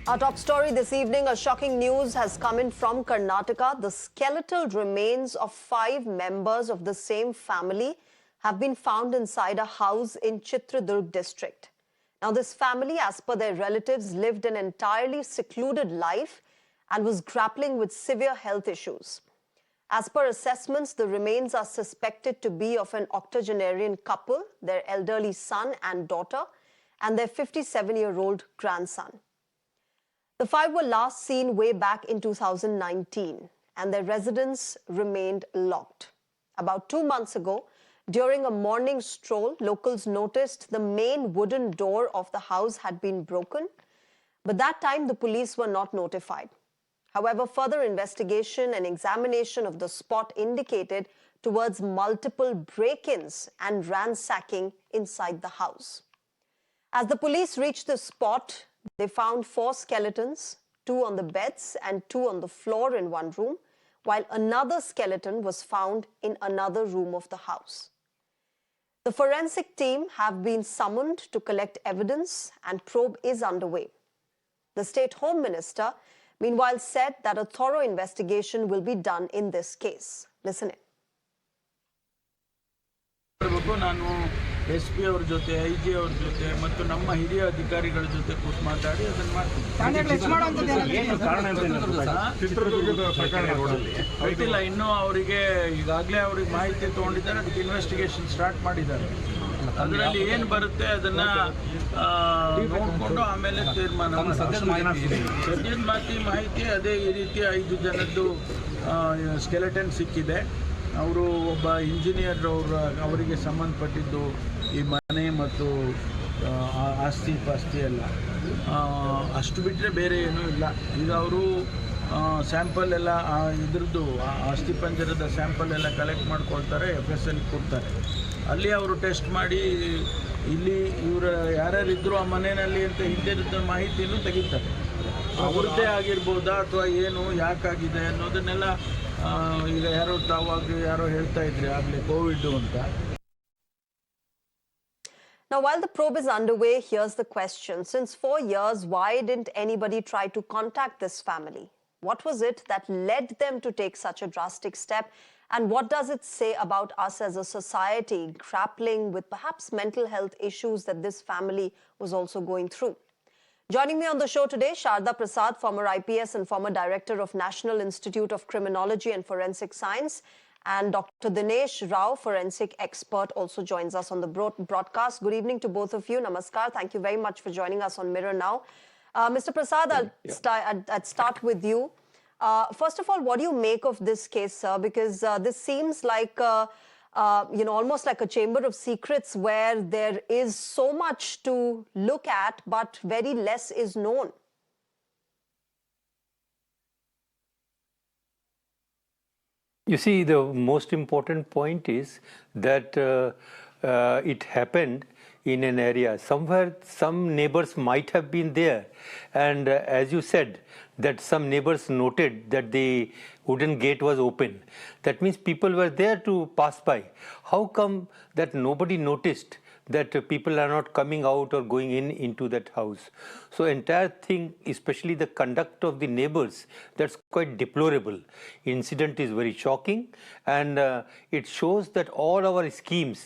Our top story this evening, a shocking news has come in from Karnataka. The skeletal remains of 5 members of the same family have been found inside a house in Chitradurgas district. Now, this family, as per their relatives, lived an entirely secluded life and was grappling with severe health issues. As per assessments, the remains are suspected to be of an octogenarian couple, their elderly son and daughter, and their 57-year-old grandson. The 5 were last seen way back in 2019, and their residence remained locked. About 2 months ago, during a morning stroll, locals noticed the main wooden door of the house had been broken, but that time the police were not notified. However, further investigation and examination of the spot indicated towards multiple break-ins and ransacking inside the house. As the police reached the spot, they found 4 skeletons, 2 on the beds and 2 on the floor in one room, while another skeleton was found in another room of the house. The forensic team have been summoned to collect evidence and probe is underway. The State Home Minister, meanwhile, said that a thorough investigation will be done in this case. Listen in. SP ಅವ್ರ ಜೊತೆ IG ಅವ್ರ ಜೊತೆ ಮತ್ತು ನಮ್ಮ ಹಿರಿಯ ಅಧಿಕಾರಿಗಳ ಜೊತೆ ಕೂತು ಮಾತಾಡಿ ಅದನ್ನ ಮಾಡ್ತೀವಿ. ಗೊತ್ತಿಲ್ಲ ಇನ್ನೂ ಅವರಿಗೆ ಈಗಾಗಲೇ ಅವ್ರಿಗೆ ಮಾಹಿತಿ ತಗೊಂಡಿದ್ದಾರೆ, ಅದಕ್ಕೆ ಇನ್ವೆಸ್ಟಿಗೇಷನ್ ಸ್ಟಾರ್ಟ್ ಮಾಡಿದ್ದಾರೆ. ಅದರಲ್ಲಿ ಏನು ಬರುತ್ತೆ ಅದನ್ನ ನೋಡಿಕೊಂಡು ಆಮೇಲೆ ತೀರ್ಮಾನ. ಸದ್ಯದ ಮಾಹಿತಿ ಅದೇ ಈ ರೀತಿ 5 ಜನದ್ದು ಸ್ಕೆಲೆಟನ್ ಸಿಕ್ಕಿದೆ. ಅವರು ಒಬ್ಬ ಇಂಜಿನಿಯರ್ ಅವರಿಗೆ ಸಂಬಂಧಪಟ್ಟಿದ್ದು ಈ ಮನೆ ಮತ್ತು ಆಸ್ತಿ ಪಾಸ್ತಿ ಎಲ್ಲ, ಅಷ್ಟು ಬಿಟ್ಟರೆ ಬೇರೆ ಏನೂ ಇಲ್ಲ. ಈಗ ಅವರು ಸ್ಯಾಂಪಲ್ ಎಲ್ಲ ಇದ್ರದ್ದು ಆಸ್ತಿ ಪಂಜರದ ಸ್ಯಾಂಪಲ್ ಎಲ್ಲ ಕಲೆಕ್ಟ್ ಮಾಡ್ಕೊಳ್ತಾರೆ, FSL ಕೊಡ್ತಾರೆ. ಅಲ್ಲಿ ಅವರು ಟೆಸ್ಟ್ ಮಾಡಿ ಇಲ್ಲಿ ಇವರು ಯಾರ್ಯಾರಿದ್ರು ಆ ಮನೆಯಲ್ಲಿ ಅಂತ ಹಿಂದಿನ ಮಾಹಿತಿನೂ ತೆಗಿತಾರೆ. ಅವ್ರದ್ದೇ ಆಗಿರ್ಬೋದಾ ಅಥವಾ ಏನು ಯಾಕಾಗಿದೆ ಅನ್ನೋದನ್ನೆಲ್ಲ ಈಗ ಯಾರೋ ಹೇಳ್ತಾ ಇದ್ರಿ ಆಗಲೇ ಕೋವಿಡ್ ಅಂತ. Now, while the probe is underway, here's the question. Since 4 years, why didn't anybody try to contact this family? What was it that led them to take such a drastic step? And what does it say about us as a society grappling with perhaps mental health issues that this family was also going through? Joining me on the show today, Shreya Prasad, former IPS and former director of National Institute of Criminology and Forensic Science, and Dr. Dinesh Rao, forensic expert, also joins us on the broadcast. Good evening to both of you. Namaskar. Thank you very much for joining us on Mirror Now. Mr. Prasad, I'd start with you. First of all, what do you make of this case, sir? Because this seems like almost like a chamber of secrets where there is so much to look at, but very less is known. You see, the most important point is that it happened in an area. Somewhere, some neighbors might have been there. And as you said, that some neighbors noted that the wooden gate was open. That means people were there to pass by. How come that nobody noticed that people are not coming out or going into that house? So entire thing, especially the conduct of the neighbors, that's quite deplorable. Incident is very shocking, and it shows that all our schemes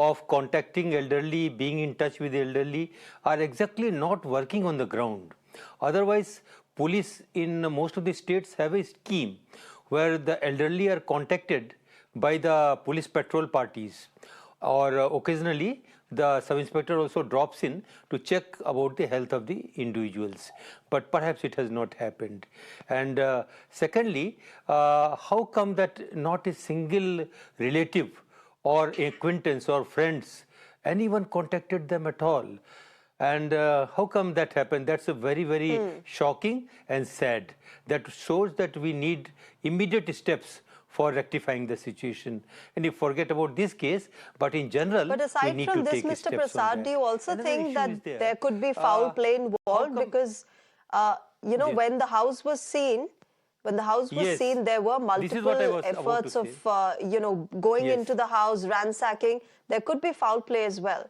of contacting elderly, being in touch with the elderly are exactly not working on the ground. Otherwise, police in most of the states have a scheme where the elderly are contacted by the police patrol parties, or occasionally the sub-inspector also drops in to check about the health of the individuals. But perhaps it has not happened. And secondly, how come that not a single relative or acquaintance or friends, anyone contacted them at all? And how come that happened? That's a very, very shocking and sad. That shows that we need immediate steps for rectifying the situation. And you forget about this case, but in general, but aside we need from to this, take Mr. steps Prasad, on that. do you also Another think that there could be foul play involved? Because, when the house was seen, seen, there were multiple efforts of, going into the house, ransacking. There could be foul play as well.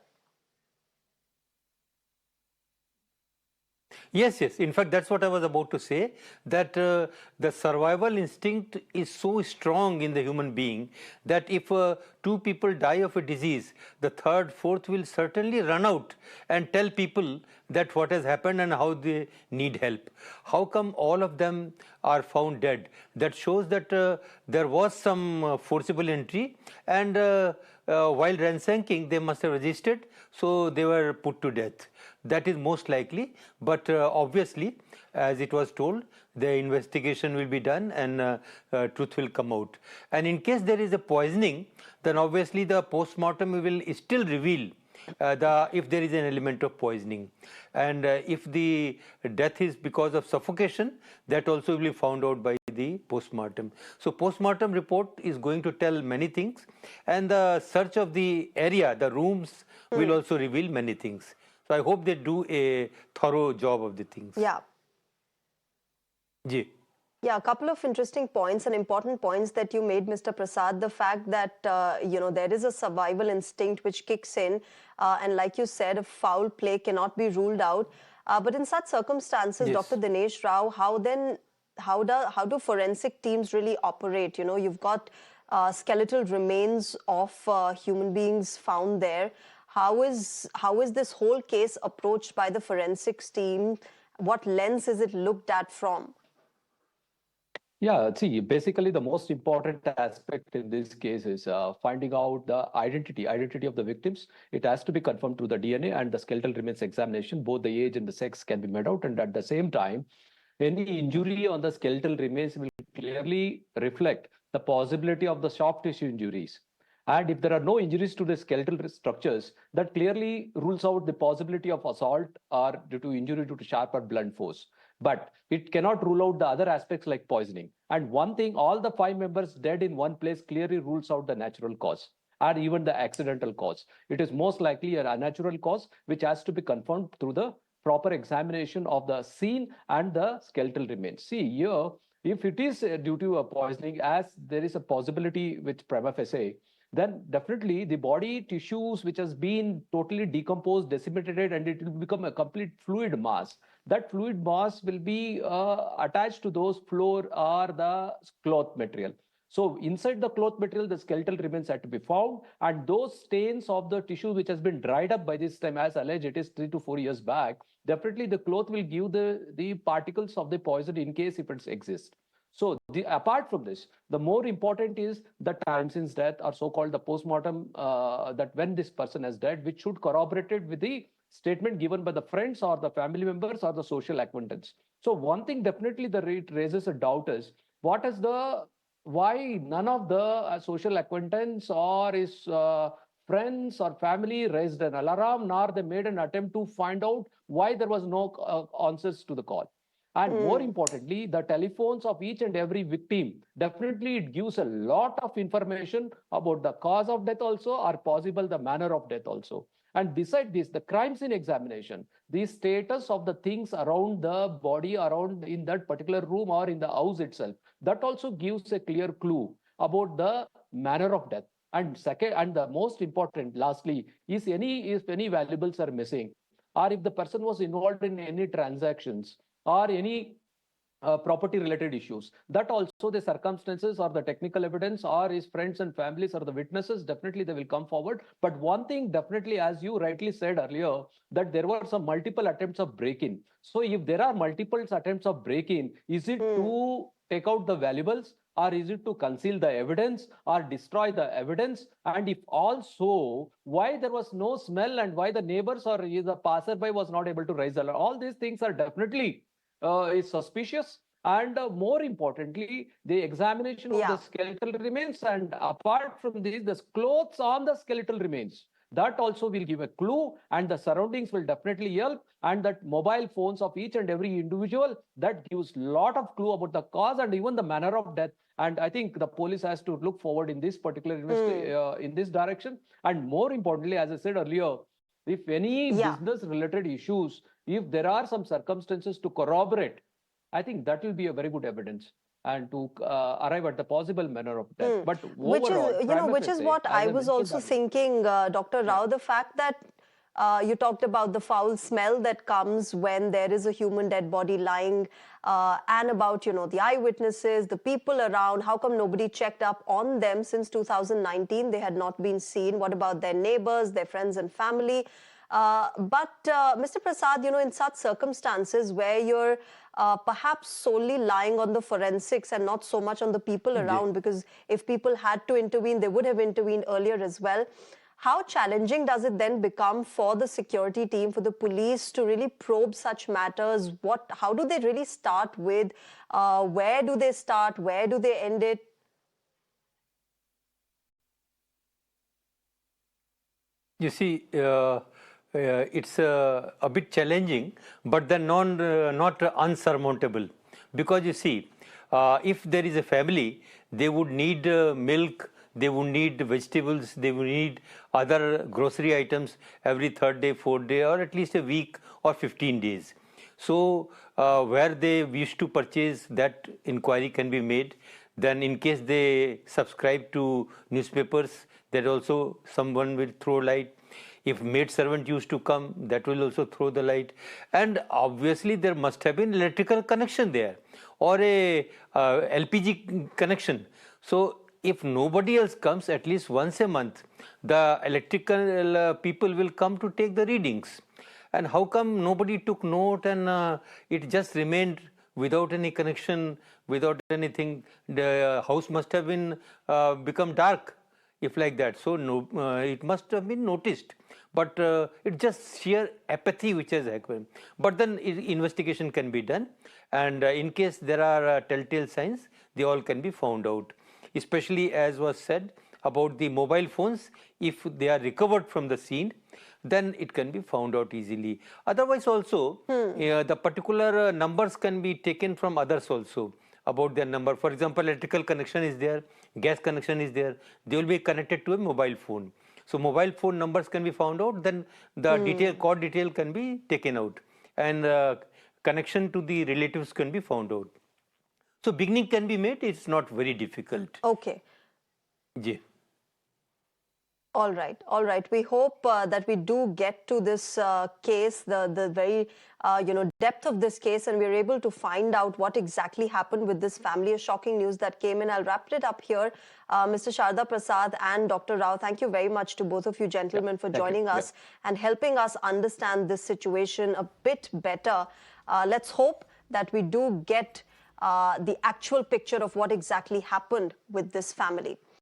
Yes, yes. In fact, that's what I was about to say, that the survival instinct is so strong in the human being that if two people die of a disease, the third, fourth will certainly run out and tell people that what has happened and how they need help. How come all of them are found dead? That shows that there was some forcible entry, and while ransacking, they must have resisted, so they were put to death. That is most likely, but obviously, as it was told, the investigation will be done and truth will come out. And in case there is a poisoning, then obviously the post-mortem will still reveal if there is an element of poisoning. And if the death is because of suffocation, that also will be found out by the post-mortem. So post-mortem report is going to tell many things, and the search of the area, the rooms, will also reveal many things. So I hope they do a thorough job of the things. Yeah. Ji. Yeah, a couple of interesting points and important points that you made, Mr. Prasad. The fact that, there is a survival instinct which kicks in. And like you said, a foul play cannot be ruled out. But in such circumstances, Yes. Dr. Dinesh Rao, how do forensic teams really operate? You know, you've got skeletal remains of human beings found there. How is this whole case approached by the forensics team? What lens is it looked at from? Yeah, see, basically the most important aspect in this case is finding out the identity of the victims. It has to be confirmed through the DNA and the skeletal remains examination. Both the age and the sex can be made out, and at the same time, any injury on the skeletal remains will clearly reflect the possibility of the soft tissue injuries. And if there are no injuries to the skeletal structures, that clearly rules out the possibility of assault or due to injury due to sharp or blunt force. But it cannot rule out the other aspects like poisoning. And one thing, all the 5 members dead in one place clearly rules out the natural cause or even the accidental cause. It is most likely an unnatural cause, which has to be confirmed through the proper examination of the scene and the skeletal remains. See here, if it is due to a poisoning, as there is a possibility with prima facie, then definitely the body tissues which has been totally decomposed, decimated, and it will become a complete fluid mass. That fluid mass will be attached to those floor or the cloth material. So inside the cloth material, the skeletal remains had to be found, and those stains of the tissue which has been dried up by this time, as alleged, it is 3 to 4 years back, definitely the cloth will give the particles of the poison in case if it exists. So apart from this, the more important is the time since death, or so-called the post-mortem, that when this person has died, which should corroborate it with the statement given by the friends or the family members or the social acquaintance. So one thing definitely that raises a doubt is, why none of the social acquaintance or his friends or family raised an alarm, nor they made an attempt to find out why there was no answers to the call. And more importantly, the telephones of each and every victim, definitely it gives a lot of information about the cause of death also, or possible the manner of death also. And beside this, the crime scene examination, the status of the things around the body, around in that particular room or in the house itself, that also gives a clear clue about the manner of death. And second, and the most important, lastly, is if any valuables are missing, or if the person was involved in any transactions or any property related issues, that also the circumstances or the technical evidence or his friends and families or the witnesses, definitely they will come forward. But one thing definitely, as you rightly said earlier, that there were some multiple attempts of break-in. So if there are multiple attempts of break-in, is it to take out the valuables, or is it to conceal the evidence or destroy the evidence? And if also, why there was no smell, and why the neighbors or the passerby was not able to raise the alarm? All these things are definitely is suspicious. And more importantly, the examination of the skeletal remains, and apart from this, the clothes on the skeletal remains, that also will give a clue, and the surroundings will definitely help. And that mobile phones of each and every individual, that gives a lot of clue about the cause and even the manner of death. And I think the police has to look forward in this particular in this direction. And more importantly, as I said earlier, if any business related issues, if there are some circumstances to corroborate, I think that will be a very good evidence, and to arrive at the possible manner of death. But overall, which is what I was also thinking, Dr. Rao, the fact that You talked about the foul smell that comes when there is a human dead body lying, and about, you know, the eyewitnesses, the people around. How come nobody checked up on them since 2019? They had not been seen. What about their neighbors, their friends and family? But Mr. Prasad, you know, in such circumstances where you're perhaps solely lying on the forensics and not so much on the people around, because if people had to intervene, they would have intervened earlier as well. How challenging does it then become for the security team, for the police to really probe such matters? How do they really start with? Where do they start? Where do they end it? You see, it's a bit challenging, but then not unsurmountable. Because you see, if there is a family, they would need milk, they would need vegetables, they would need other grocery items every third day, fourth day, or at least a week or 15 days. So, where they wish to purchase, that inquiry can be made. Then, in case they subscribe to newspapers, that also someone will throw light. If maid servant used to come, that will also throw the light. And obviously, there must have been electrical connection there, or a LPG connection. So, if nobody else comes, at least once a month, the electrical people will come to take the readings. And how come nobody took note, and it just remained without any connection, without anything? The house must have been become dark, if like that. So it must have been noticed. But it's just sheer apathy which has happened. But then investigation can be done, and in case there are telltale signs, they all can be found out. Especially, as was said about the mobile phones, if they are recovered from the scene, then it can be found out easily. Otherwise also, the particular numbers can be taken from others also, about their number. For example, electrical connection is there, gas connection is there, they will be connected to a mobile phone. So mobile phone numbers can be found out, then the cord detail can be taken out, and connection to the relatives can be found out. So beginning can be made, it's not very difficult. Okay. Yeah. All right, all right. We hope that we do get to this case, the very depth of this case, and we're able to find out what exactly happened with this family. A shocking news that came in. I'll wrap it up here. Mr. Sharda Prasad and Dr. Rao, thank you very much to both of you gentlemen for joining us and helping us understand this situation a bit better. Let's hope that we do get the actual picture of what exactly happened with this family.